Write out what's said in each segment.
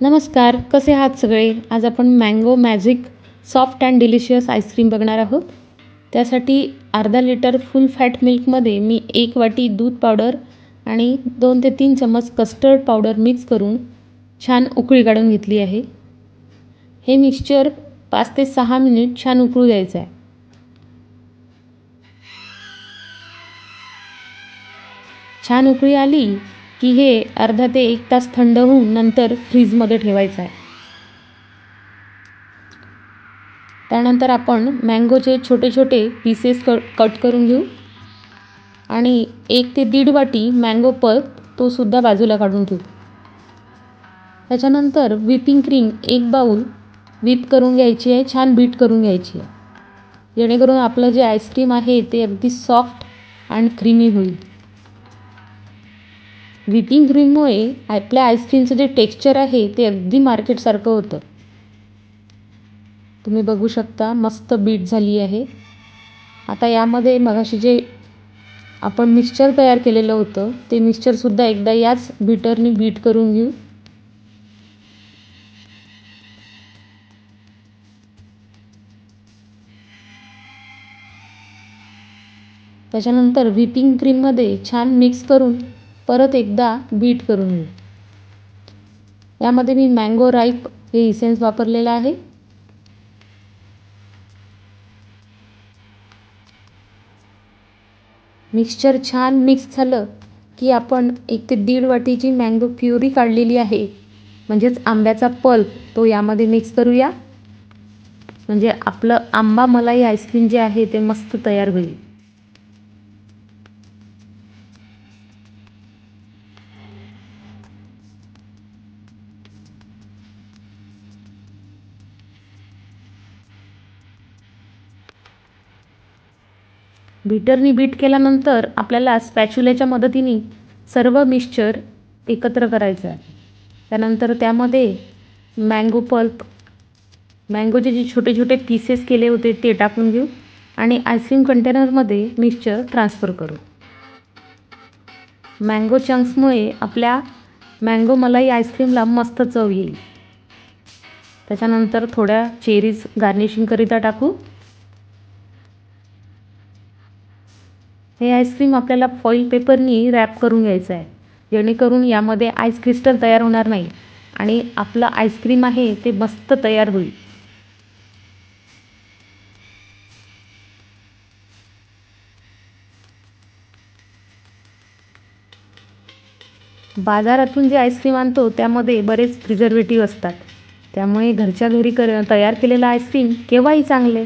नमस्कार, कसे आहात सगळे? आज आपण mango magic soft and delicious ice cream बघणार आहोत. त्यासाठी अर्धा लिटर फुल फॅट मिल्कमध्ये मी 1 वाटी दूध पावडर आणि 2 ते 3 चम्मच कस्टर्ड पावडर मिक्स करून छान उकळी काढून घेतली आहे. हे मिक्सचर 5 ते 6 मिनिट छान उकळू द्यायचं आहे. छान उकळी आली की हे अर्धा ते 1 तास थंड होऊन नंतर फ्रीजमध्ये ठेवायचं आहे. त्यानंतर आपण मँगोचे छोटे छोटे पीसेस कट करून घेऊ आणि 1 ते 1.5 वाटी मँगो पल्प तोसुद्धा बाजूला काढून ठेवू. त्याच्यानंतर व्हिपिंग क्रीम 1 बाऊल व्हिप करून घ्यायची आहे, छान बीट करून घ्यायची आहे, जेणेकरून आपलं जे आईस्क्रीम आहे ते अगदी सॉफ्ट आणि क्रीमी होईल. व्हिपिंग क्रीममुळे आपल्या आईस्क्रीमचं जे टेक्स्चर आहे ते अगदी मार्केटसारखं होतं. तुम्ही बघू शकता मस्त बीट झाली आहे. आता यामध्ये मगाशी जे आपण मिक्सचर तयार केलेलं होतं ते मिक्सचरसुद्धा एकदा याच बीटरने बीट करून घेऊ. त्याच्यानंतर व्हिपिंग क्रीममध्ये छान मिक्स करून परत एकदा बीट करून घेऊ. यामध्ये मी मँगो राईप हे इसेन्स वापरलेलं आहे. मिक्सचर छान मिक्स झालं की आपण 1 ते 1.5 वाटीची मँगो प्युरी काढलेली आहे, म्हणजेच आंब्याचा पल्प, तो यामध्ये मिक्स करूया. म्हणजे आपलं आंबा मलाई आईस्क्रीम जे आहे ते मस्त तयार होईल. बीटरनी बीट केल्यानंतर आपल्याला स्पॅच्युल्याच्या मदतीने सर्व मिक्सचर एकत्र करायचं आहे. त्यानंतर त्यामध्ये मँगो पल्प, मँगोचे जे छोटे छोटे पीसेस केले होते ते टाकून घेऊ आणि आईस्क्रीम कंटेनरमध्ये मिक्सचर ट्रान्सफर करू. मँगो चंक्समुळे आपल्या मँगो मलाई आईस्क्रीमला मस्त चव येईल. त्याच्यानंतर थोड्या चेरीज गार्निशिंगकरिता टाकू. हे आईस्क्रीम आपल्याला फॉईल पेपरनी रॅप करून घ्यायचं आहे, जेणेकरून यामध्ये आईस क्रिस्टल तयार होणार नाही आणि आपलं आईस्क्रीम आहे ते मस्त तयार होईल. बाजारातून जे आईस्क्रीम आणतो त्यामध्ये बरेच प्रिझर्वेटिव्ह असतात, त्यामुळे घरच्या घरी तयार केलेलं आईस्क्रीम केव्हाही चांगले.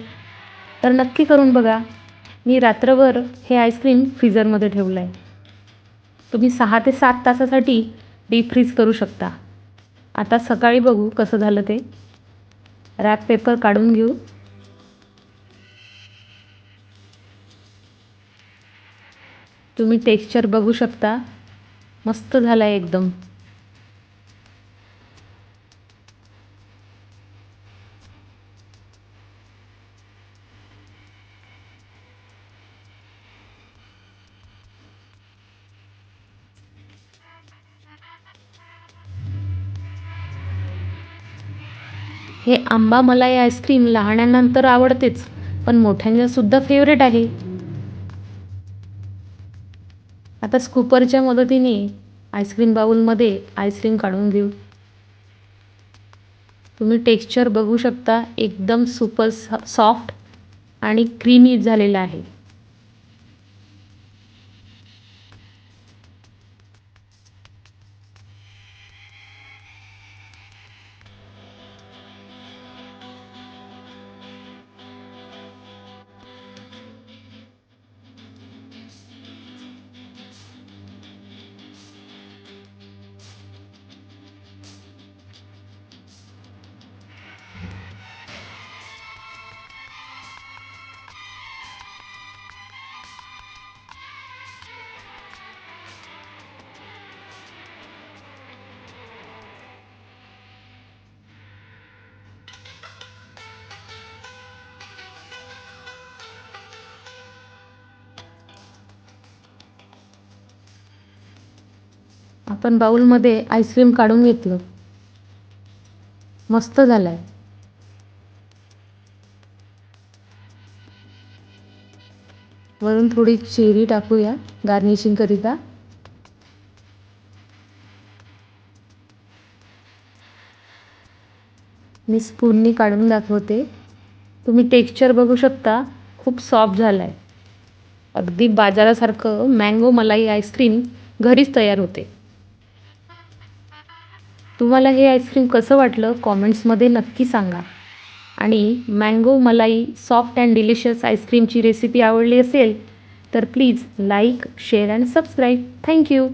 तर नक्की करून बघा. मी रात्रभर हे आईस्क्रीम फ्रीजरमध्ये ठेवलं आहे. तुम्ही 6 ते 7 तासासाठी डीप फ्रीज करू शकता. आता सकाळी बघू कसं झालं ते. रॅप पेपर काढून घेऊ. तुम्ही टेक्स्चर बघू शकता, मस्त झालं आहे एकदम. हे आंबा मलाई आईस्क्रीम लहानांना तर आवडतेच, पण मोठ्यांनासुद्धा फेवरेट आहे. आता स्कूपरच्या मदतीने आईस्क्रीम बाऊलमध्ये आईस्क्रीम काढून घेऊ. तुम्ही टेक्स्चर बघू शकता, एकदम सुपर सॉफ्ट आणि क्रीमी झालेलं आहे. आपण बाऊलमध्ये आईस्क्रीम काढून घेतलं. मस्त झाला आहे. वरून थोडी चेरी टाकूया गार्निशिंगकरिता. मी स्पूननी काढून दाखवते. तुम्ही टेक्स्चर बघू शकता, खूप सॉफ्ट झाला आहे. अगदी बाजारासारखं मँगो मलाई आईस्क्रीम घरीच तयार होते. तुम्हाला हे आईस्क्रीम कसं वाटलं कॉमेंट्समध्ये नक्की सांगा. आणि मँगो मलाई सॉफ्ट अँड डिलिशियस आईस्क्रीमची रेसिपी आवडली असेल तर please like, share and subscribe. Thank you.